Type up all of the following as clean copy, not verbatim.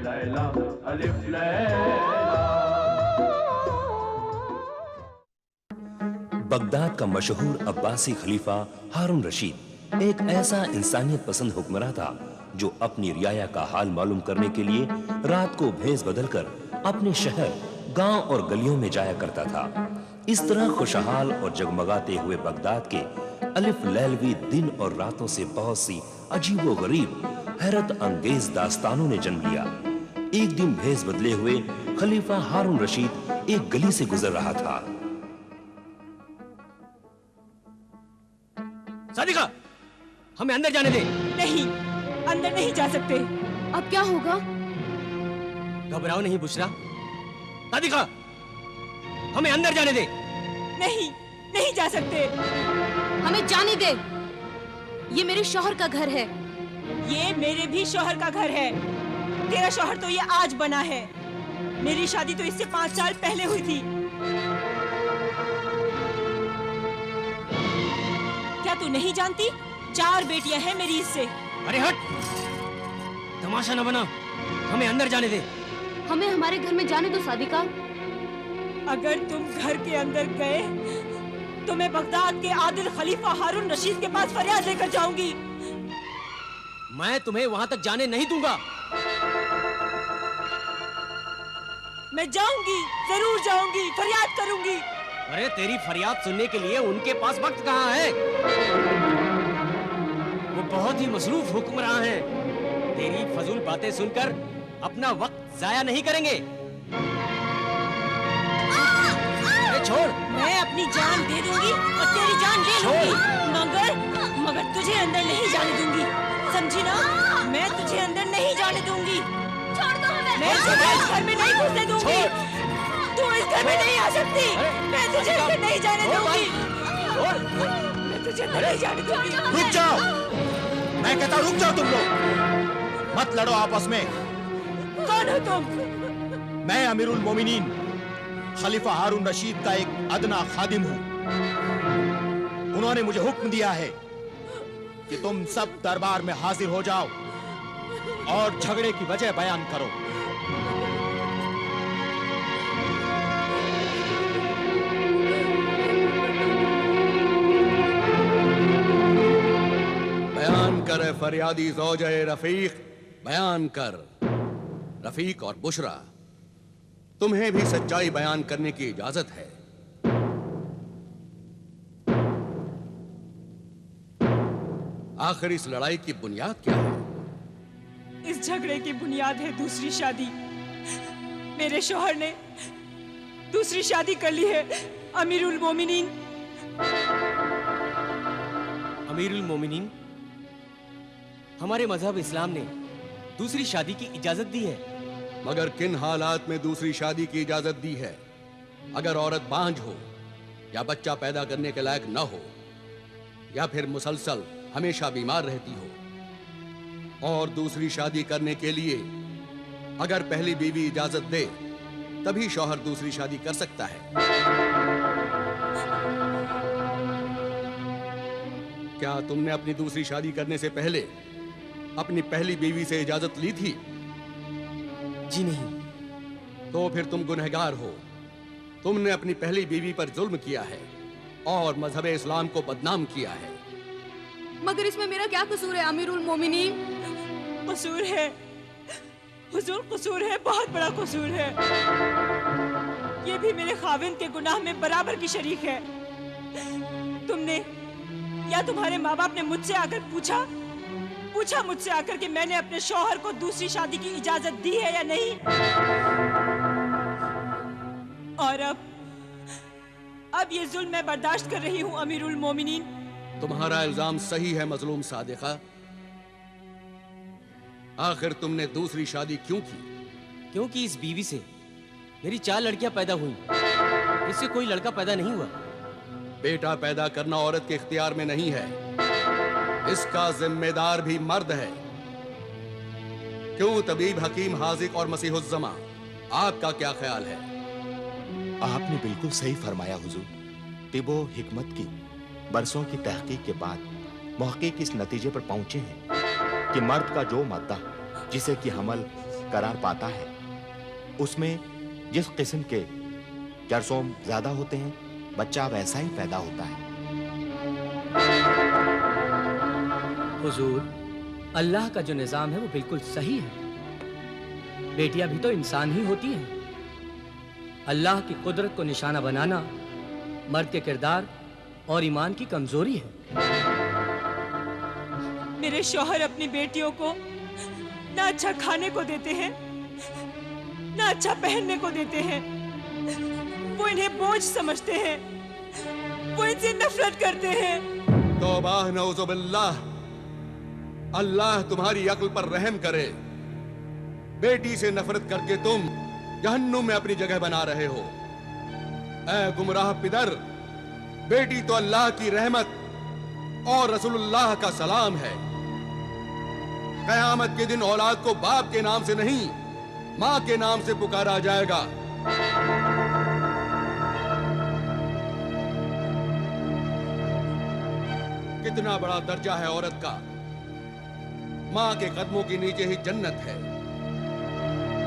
लैला अलिफ लैला। बगदाद का मशहूर अब्बासी खलीफा हारून रशीद एक ऐसा इंसानियत पसंद हुक्मरान था जो अपनी रियाया का हाल मालूम करने के लिए रात को भेस बदलकर अपने शहर, गांव और गलियों में जाया करता था। इस तरह खुशहाल और जगमगाते हुए बगदाद के अलिफ लैलवी दिन और रातों से बहुत सी अजीबो गरीब, हैरत अंगेज दास्तानों ने जन्म लिया। एक दिन भेस बदले हुए खलीफा हारून रशीद एक गली से गुजर रहा था। सादिका, हमें अंदर जाने दे। नहीं, अंदर नहीं जा सकते। अब क्या होगा? घबराओ नहीं बुशरा। सादिका, हमें अंदर जाने दे। नहीं, नहीं जा सकते। हमें जाने दे। ये मेरे शौहर का घर है। ये मेरे भी शौहर का घर है। तेरा शौहर तो ये आज बना है। मेरी शादी तो इससे 5 साल पहले हुई थी। क्या तू नहीं जानती? 4 बेटियां हैं मेरी इससे। अरे हट, तमाशा न बना। हमें अंदर जाने दे। हमें हमारे घर में जाने दो सादिका। अगर तुम घर के अंदर गए तो मैं बगदाद के आदिल खलीफा हारून रशीद के पास फरियाद लेकर जाऊंगी। मैं तुम्हें वहां तक जाने नहीं दूंगा। मैं जाऊंगी, जरूर जाऊंगी, फरियाद करूंगी। अरे तेरी फरियाद सुनने के लिए उनके पास वक्त कहाँ है? वो बहुत ही मसरूफ हुक्मरान हैं। तेरी फजूल बातें सुनकर अपना वक्त जाया नहीं करेंगे। अरे छोड़। मैं अपनी जान दे दूंगी और तेरी जान ले लूंगी, मगर तुझे अंदर नहीं जाने दूंगी, समझी ना? मैं तुझे अंदर नहीं जाने दूंगी। छोड़ दो हमें। मैं तुझे इस घर में नहीं घुसने दूंगी। तू इस घर में नहीं आ सकती। मैं तुझे अंदर नहीं जाने दूंगी। मैं तुझे अंदर नहीं जाने दूंगी। रुक जाओ, मैं कहता रुक जाओ। तुम लोग मत लड़ो आपस में। कौन हो तुम? मैं अमीरुल मोमिनीन खलीफा हारून रशीद का एक अदना खादिम हूं। उन्होंने मुझे हुक्म दिया है कि तुम सब दरबार में हाजिर हो जाओ और झगड़े की वजह बयान करो। बयान कर फरियादी ज़ौजे रफीक, बयान कर। रफीक और बुशरा, तुम्हें भी सच्चाई बयान करने की इजाजत है। आखिर इस लड़ाई की बुनियाद क्या है? इस झगड़े की बुनियाद है दूसरी शादी। मेरे शौहर ने दूसरी शादी कर ली है। अमीरुल मोमिनीन। अमीरुल मोमिनीन, हमारे मजहब इस्लाम ने दूसरी शादी की इजाजत दी है। मगर किन हालात में दूसरी शादी की इजाजत दी है? अगर औरत बांझ हो या बच्चा पैदा करने के लायक न हो या फिर मुसलसल हमेशा बीमार रहती हो, और दूसरी शादी करने के लिए अगर पहली बीवी इजाजत दे तभी शौहर दूसरी शादी कर सकता है। क्या तुमने अपनी दूसरी शादी करने से पहले अपनी पहली बीवी से इजाजत ली थी? जी नहीं। तो फिर तुम गुनहगार हो। तुमने अपनी पहली बीवी पर जुल्म किया है और मजहब इस्लाम को बदनाम किया है। मगर इसमें मेरा क्या कसूर है अमीरुल मोमिनीन? कसूर है हुजूर, कसूर है, बहुत बड़ा कसूर है। ये भी मेरे खाविंद के गुनाह में बराबर की शरीक है। तुमने या तुम्हारे माँ बाप ने मुझसे आकर पूछा मुझसे आकर कि मैंने अपने शौहर को दूसरी शादी की इजाजत दी है या नहीं? और अब ये जुल्म मैं बर्दाश्त कर रही हूँ अमीरुल मोमिनीन। तुम्हारा इल्जाम सही है मजलूम सादिका। आखिर तुमने दूसरी शादी क्यों की? क्योंकि इस बीवी से मेरी 4 लड़कियां पैदा हुई, इससे कोई लड़का पैदा नहीं हुआ। बेटा पैदा करना औरत के इख्तियार में नहीं है, इसका जिम्मेदार भी मर्द है। क्यों तबीब, हकीम, हाजिक और मसीहुज्जमा, आपका क्या ख्याल है? आपने बिल्कुल सही फरमाया हुजूर। तिबो हिकमत की बरसों की तहकीक के बाद मुहक्किक इस नतीजे पर पहुंचे हैं कि मर्द का जो मादा जिसे कि हमल करार पाता है, उसमें जिस किस्म के जरसोम ज्यादा होते हैं, बच्चा वैसा ही पैदा होता है। हुजूर, अल्लाह का जो निजाम है वो बिल्कुल सही है। बेटियां भी तो इंसान ही होती हैं। अल्लाह की कुदरत को निशाना बनाना मर्द के किरदार और ईमान की कमजोरी है। मेरे शौहर अपनी बेटियों को ना अच्छा खाने को देते हैं, ना अच्छा पहनने को देते हैं। वो इन्हें बोझ समझते हैं, वो इनसे नफरत करते हैं। तौबा नऊजुबिल्लाह, अल्लाह तुम्हारी अक्ल पर रहम करे। बेटी से नफरत करके तुम जहन्नुम में अपनी जगह बना रहे हो। ऐ गुमराह पिदर, बेटी तो अल्लाह की रहमत और रसूलुल्लाह का सलाम है। कयामत के दिन औलाद को बाप के नाम से नहीं, मां के नाम से पुकारा जाएगा। कितना बड़ा दर्जा है औरत का। मां के कदमों के नीचे ही जन्नत है।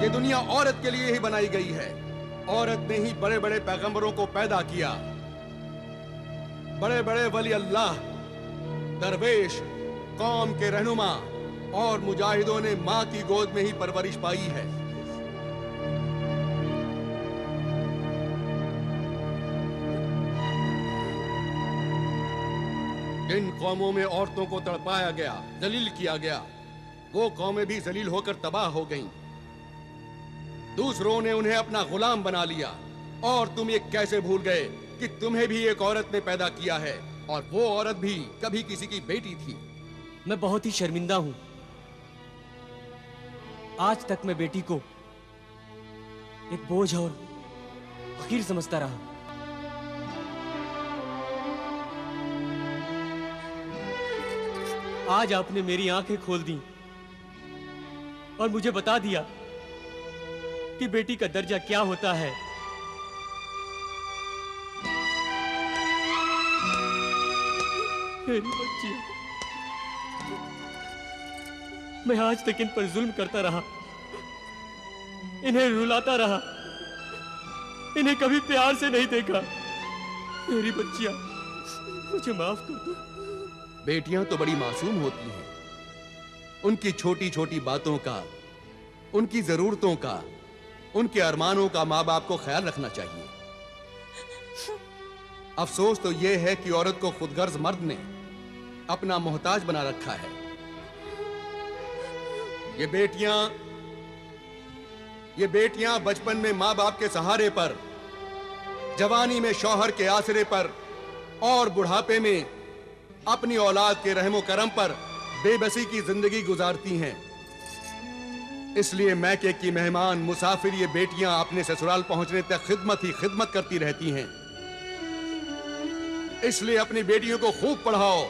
ये दुनिया औरत के लिए ही बनाई गई है। औरत ने ही बड़े बड़े पैगंबरों को पैदा किया। बड़े बड़े वली अल्लाह, दरवेश, कौम के रहनुमा और मुजाहिदों ने मां की गोद में ही परवरिश पाई है। जिन कौमों में औरतों को तड़पाया गया, जलील किया गया, वो कौमें भी जलील होकर तबाह हो गईं। दूसरों ने उन्हें अपना गुलाम बना लिया। और तुम ये कैसे भूल गए कि तुम्हें भी एक औरत ने पैदा किया है, और वो औरत भी कभी किसी की बेटी थी। मैं बहुत ही शर्मिंदा हूं। आज तक मैं बेटी को एक बोझ और फकीर समझता रहा। आज आपने मेरी आंखें खोल दी और मुझे बता दिया कि बेटी का दर्जा क्या होता है। मेरी बच्ची, मैं आज तक इन पर जुल्म करता रहा, इन्हें रुलाता रहा, इन्हें कभी प्यार से नहीं देखा। मेरी बच्चियां, मुझे माफ कर दो। बेटियां तो बड़ी मासूम होती हैं। उनकी छोटी छोटी बातों का, उनकी जरूरतों का, उनके अरमानों का माँ बाप को ख्याल रखना चाहिए। अफसोस तो यह है कि औरत को खुदगर्ज मर्द ने अपना मोहताज बना रखा है। ये बेटियां बचपन में माँ बाप के सहारे पर, जवानी में शौहर के आसरे पर और बुढ़ापे में अपनी औलाद के रहमो करम पर बेबसी की जिंदगी गुजारती हैं। इसलिए मैके की मेहमान, मुसाफिर ये बेटियां अपने ससुराल पहुंचने तक खिदमत ही खिदमत करती रहती हैं। इसलिए अपनी बेटियों को खूब पढ़ाओ,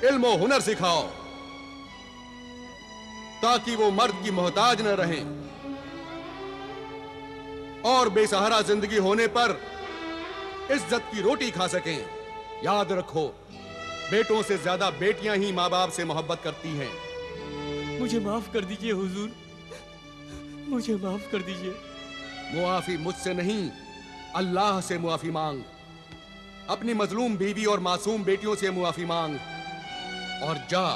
इल्म और हुनर सिखाओ, ताकि वो मर्द की मोहताज न रहें और बेसहारा जिंदगी होने पर इज्जत की रोटी खा सकें। याद रखो, बेटों से ज्यादा बेटियां ही माँ बाप से मोहब्बत करती हैं। मुझे माफ कर दीजिए हुजूर, मुझे माफ कर दीजिए। मुआफी मुझसे नहीं, अल्लाह से मुआफी मांग। अपनी मजलूम बीवी और मासूम बेटियों से मुआफी मांग और जा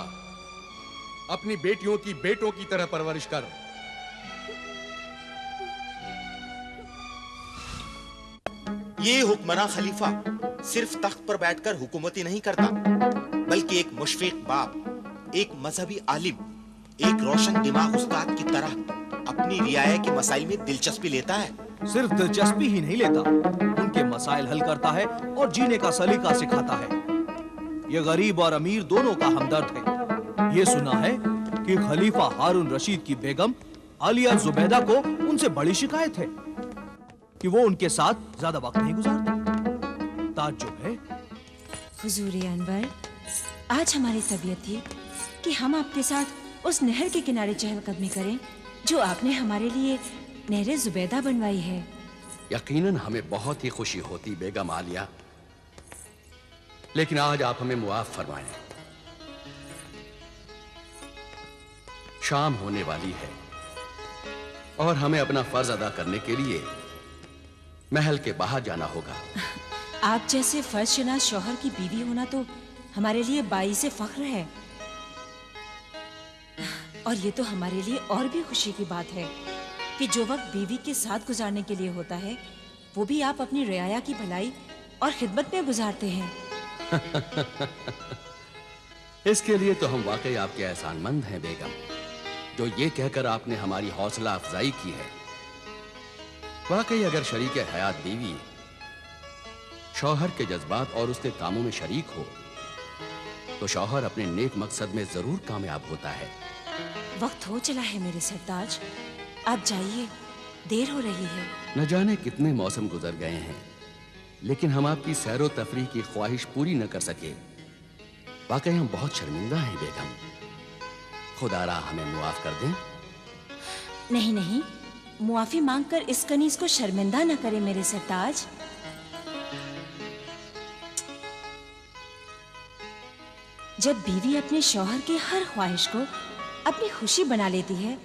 अपनी बेटियों की बेटों की तरह परवरिश कर। ये हुक्मरान खलीफा सिर्फ तख्त पर बैठकर हुकूमती नहीं करता, बल्कि एक मुशफिक बाप, एक मजहबी आलिम, एक रोशन दिमाग उस्ताद की तरह अपनी रियाया के मसाइल में दिलचस्पी लेता है। सिर्फ दिलचस्पी ही नहीं लेता, उनके मसाइल हल करता है और जीने का सलीका सिखाता है। ये गरीब और अमीर दोनों का हमदर्द है। ये सुना है कि खलीफा हारून रशीद की बेगम आलिया जुबैदा को उनसे बड़ी शिकायत है कि वो उनके साथ ज्यादा वक्त नहीं गुजारती। ताज्जुब है। हुजूर अनवर, आज हमारी तबीयत थी कि हम आपके साथ उस नहर के किनारे चहलकदमी करें जो आपने हमारे लिए नहर जुबैदा बनवाई है। यकीनन हमें बहुत ही खुशी होती बेगम आलिया, लेकिन आज आप हमें मुआफ फरमाएं। शाम होने वाली है, और हमें अपना फर्ज अदा करने के लिए महल के बाहर जाना होगा। आप जैसे फर्जशनास शौहर की बीवी होना तो हमारे लिए बाइसे फख्र है। और ये तो हमारे लिए और भी खुशी की बात है कि जो वक्त बीवी के साथ गुजारने के लिए होता है वो भी आप अपनी रियाया की भलाई और खिदमत में गुजारते हैं। इसके लिए तो हम वाकई आपके एहसानमंद हैं बेगम, जो ये कहकर आपने हमारी हौसला अफजाई की है। वाकई अगर शरीक हयात बीवी शौहर के जज्बात और उसके कामों में शरीक हो तो शौहर अपने नेक मकसद में जरूर कामयाब होता है। वक्त हो चला है मेरे सरताज, आप जाइए, देर हो रही है। न जाने कितने मौसम गुजर गए हैं, लेकिन हम आपकी सैरो तफरीह की ख्वाहिश पूरी न कर सके। वाकई हम बहुत शर्मिंदा हैं बेगम, खुदारा हमें मुआफ कर दें। नहीं नहीं, मुआफी मांगकर इस कनीज को शर्मिंदा न करें मेरे सरताज। जब बीवी अपने शौहर की हर ख्वाहिश को अपनी खुशी बना लेती है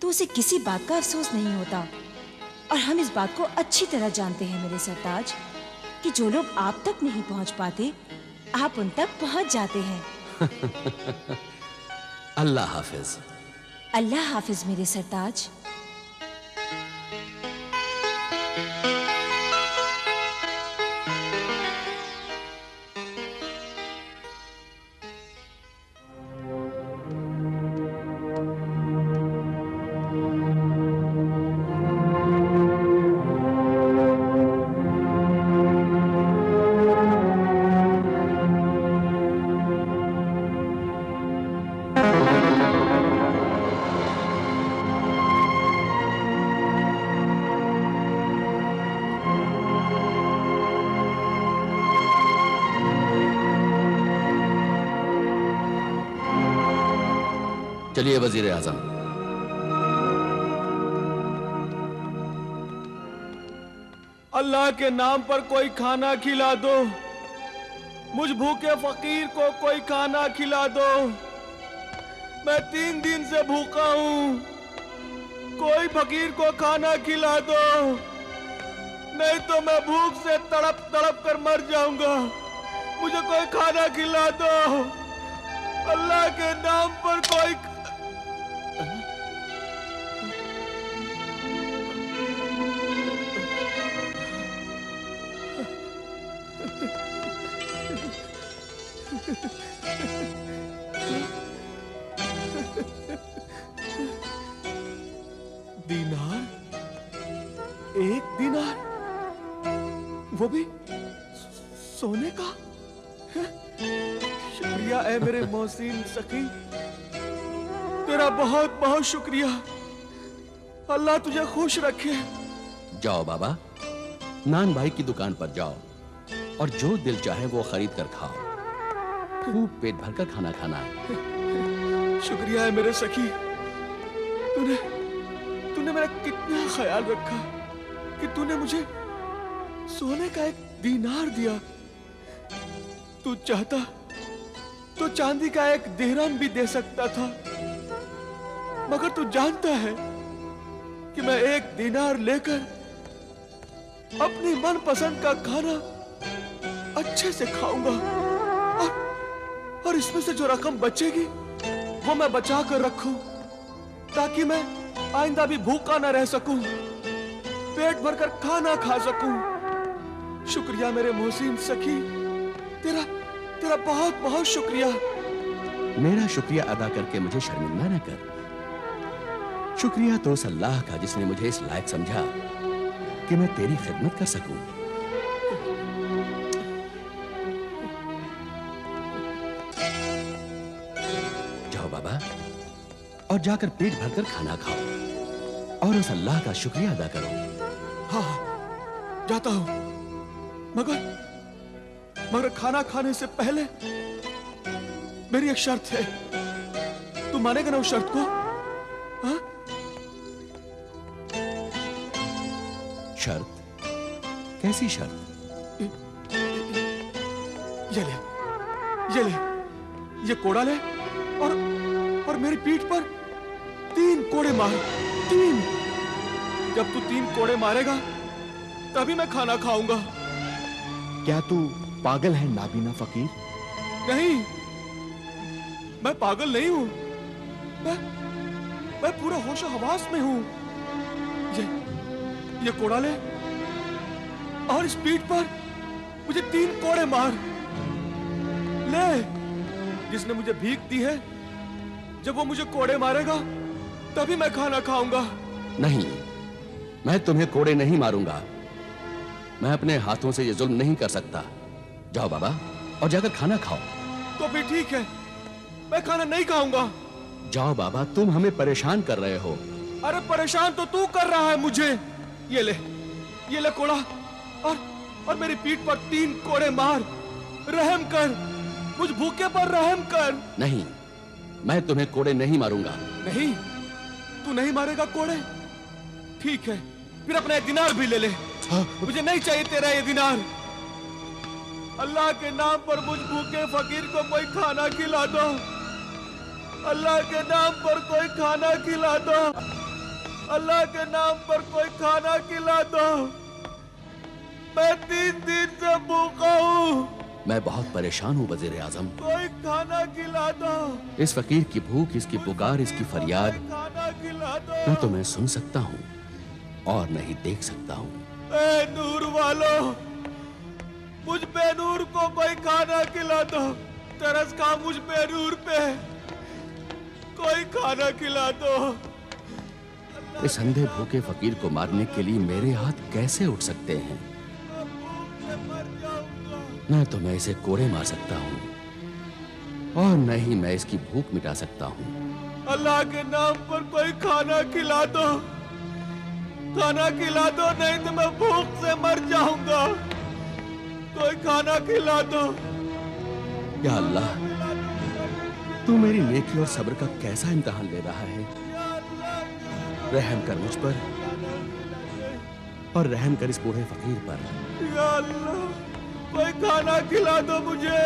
तो उसे किसी बात का अफसोस नहीं होता। और हम इस बात को अच्छी तरह जानते हैं मेरे सरताज कि जो लोग आप तक नहीं पहुंच पाते आप उन तक पहुंच जाते हैं। अल्लाह हाफिज। अल्लाह हाफिज मेरे सरताज। चलिए वजीर आजम। अल्लाह के नाम पर कोई खाना खिला दो, मुझ भूखे फकीर को कोई खाना खिला दो। मैं 3 दिन से भूखा हूँ, कोई फकीर को खाना खिला दो, नहीं तो मैं भूख से तड़प तड़प कर मर जाऊंगा। मुझे कोई खाना खिला दो, अल्लाह के नाम पर कोई। दीनार, 1 दीनार, वो भी सोने का। शुक्रिया ऐ मेरे मोहसिन सखी, तेरा बहुत बहुत शुक्रिया। अल्लाह तुझे खुश रखे। जाओ बाबा, नान भाई की दुकान पर जाओ और जो दिल चाहे वो खरीद कर खाओ। खूब पेट भरकर खाना खाना। शुक्रिया है मेरे सखी, तूने मेरा कितना ख्याल रखा कि तूने मुझे सोने का 1 दीनार दिया। तू चाहता तो चांदी का 1 दिरहम भी दे सकता था, मगर तू जानता है कि मैं 1 दीनार लेकर अपनी मनपसंद का खाना अच्छे से खाऊंगा और इसमें से जो रकम बचेगी वो मैं बचा कर रखूं ताकि मैं आइंदा भी भूखा न रह सकूं, पेट भरकर खाना खा सकूं। शुक्रिया मेरे मोहसिन सखी, तेरा बहुत बहुत शुक्रिया। मेरा शुक्रिया अदा करके मुझे शर्मिंदा न कर। शुक्रिया तो उस अल्लाह का जिसने मुझे इस लायक समझा कि मैं तेरी खिदमत कर सकूं। जाओ बाबा और जाकर पेट भरकर खाना खाओ और उस अल्लाह का शुक्रिया अदा करो। हाँ, जाता हूं, मगर खाना खाने से पहले मेरी एक शर्त है। तू मानेगा ना उस शर्त को? हाँ? शर्त? कैसी शर्त? ये कोड़ा ले और मेरी पीठ पर 3 कोड़े मार। 3 जब तू 3 कोड़े मारेगा तभी मैं खाना खाऊंगा। क्या तू पागल है नाबीना फकीर? नहीं, मैं पागल नहीं हूं। मैं पूरा होशो हवास में हूं। ये कोड़ा ले और इस पीठ पर मुझे 3 कोड़े मार। ले, जिसने मुझे भीख दी है, जब वो मुझे कोड़े मारेगा तभी मैं खाना खाऊंगा। नहीं, मैं तुम्हें कोड़े नहीं मारूंगा। मैं अपने हाथों से ये जुल्म नहीं कर सकता। जाओ बाबा और जाकर खाना खाओ। तो फिर ठीक है, मैं खाना नहीं खाऊंगा। जाओ बाबा, तुम हमें परेशान कर रहे हो। अरे परेशान तो तू कर रहा है मुझे। ये ले कोड़ा और मेरी पीठ पर 3 कोड़े मार। रहम कर, मुझ भूखे पर रहम कर। नहीं, मैं तुम्हें कोड़े नहीं मारूंगा। नहीं, तू नहीं मारेगा कोड़े? ठीक है, फिर अपना ये दिनार भी ले ले। मुझे नहीं चाहिए तेरा ये दिनार। अल्लाह के नाम पर मुझ भूखे फकीर को कोई खाना खिला दो। अल्लाह के नाम पर कोई खाना खिला दो। अल्लाह के नाम पर कोई खाना खिला दो। मैं 3 दिन से भूखा हूँ। मैं बहुत परेशान हूँ वज़ीर आज़म। कोई खाना खिला दो। इस फकीर की भूख, इसकी पुकार, इसकी फरियाद खाना खिला दो। न तो मैं सुन सकता हूँ और नहीं देख सकता हूँ। ए नूर वालों, मुझ बेनूर को कोई खाना खिला दो। तरस खा मुझ बेनूर पे, कोई खाना खिला दो। इस अंधे भूखे फकीर को मारने के लिए मेरे हाथ कैसे उठ सकते हैं? न तो मैं इसे कोड़े मार सकता हूँ और न ही मैं इसकी भूख मिटा सकता हूँ। अल्लाह के नाम पर कोई खाना खिला दो। खाना खिला दो, नहीं तो मैं भूख से मर जाऊंगा। कोई खाना खिला दो। या अल्लाह, तू मेरी नेकी और सब्र का कैसा इम्तिहान ले रहा है। रहम कर मुझ पर और रहम कर इस बूढ़े फकीर पर। या अल्लाह, कोई खाना खिला दो मुझे।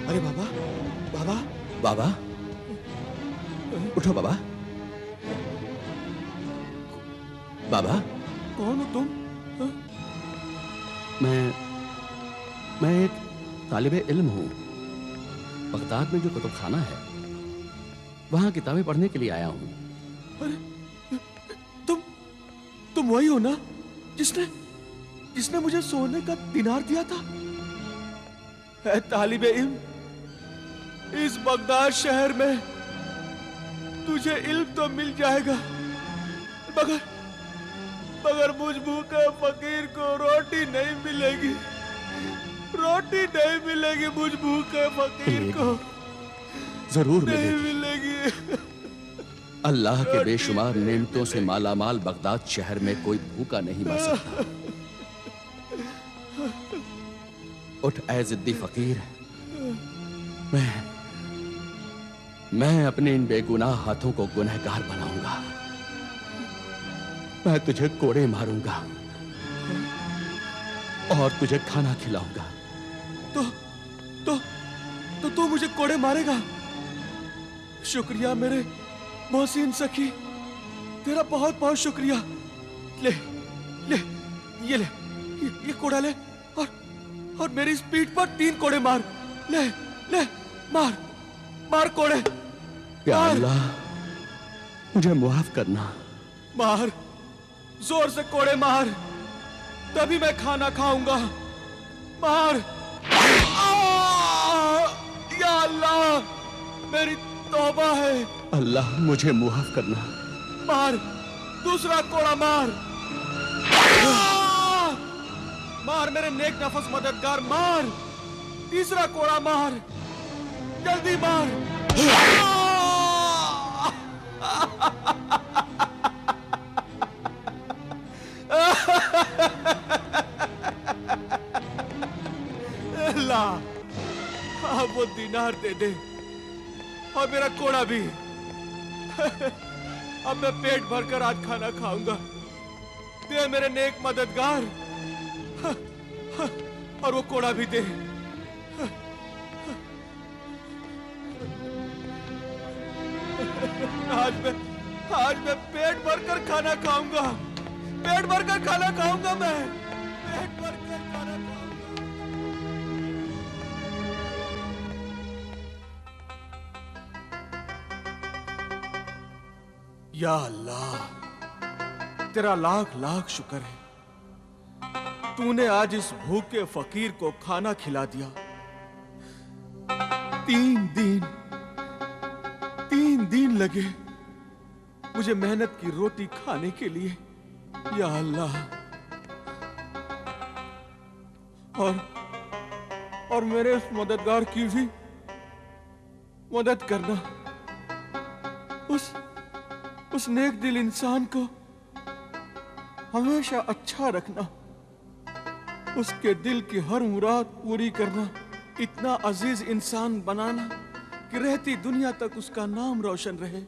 अरे बाबा, बाबा, बाबा, उठो बाबा। बाबा, कौन हो तुम? मैं एक तालिबे इल्म हूँ। बगदाद में जो कुतुबखाना है, वहां किताबें पढ़ने के लिए आया हूँ। अरे तुम वही हो ना जिसने मुझे सोने का दिनार दिया था? है तालिबे इल्म, इस बगदाद शहर में तुझे इल्म तो मिल जाएगा, मगर मुझ भूखे फकीर को रोटी नहीं मिलेगी। रोटी नहीं मिलेगी मुझ भूखे फकीर को। जरूर नहीं मिलेगी। अल्लाह के बेशुमार नेमतों से मालामाल बगदाद शहर में कोई भूखा नहीं मर सकता। उठ ऐ जिद्दी फकीर, मैं अपने इन बेगुनाह हाथों को गुनहगार बनाऊंगा। मैं तुझे कोड़े मारूंगा और तुझे खाना खिलाऊंगा। तो तू मुझे कोड़े मारेगा? शुक्रिया मेरे मोहसिन सखी, तेरा बहुत बहुत शुक्रिया। ये कोड़ा ले और मेरी इस पीठ पर 3 कोड़े मार। ले मार कोड़े। या अल्लाह, मुझे मुआफ करना। मार, जोर से कोड़े मार, तभी मैं खाना खाऊंगा। मार। या अल्लाह, मेरी तौबा है। अल्लाह, मुझे मुआफ करना। मार, दूसरा कोड़ा मार। मार मेरे नेक नफस मददगार, मार। तीसरा कोड़ा मार, जल्दी मार। अल्लाह, अब वो दिनार दे दे और मेरा कोड़ा भी। अब मैं पेट भरकर आज खाना खाऊंगा। दे मेरे नेक मददगार, और वो कोड़ा भी दे। आज मैं पेट भरकर खाना खाऊंगा, पेट भरकर खाना खाऊंगा, मैं पेट भरकर खाना खाऊंगा। या अल्लाह, तेरा लाख लाख शुक्र है, तूने आज इस भूखे फकीर को खाना खिला दिया। 3 दिन लगे मुझे मेहनत की रोटी खाने के लिए। या अल्लाह, और मेरे उस मददगार की भी मदद करना, उस नेक दिल इंसान को हमेशा अच्छा रखना, उसके दिल की हर मुराद पूरी करना, इतना अजीज इंसान बनाना कि रहती दुनिया तक उसका नाम रोशन रहे।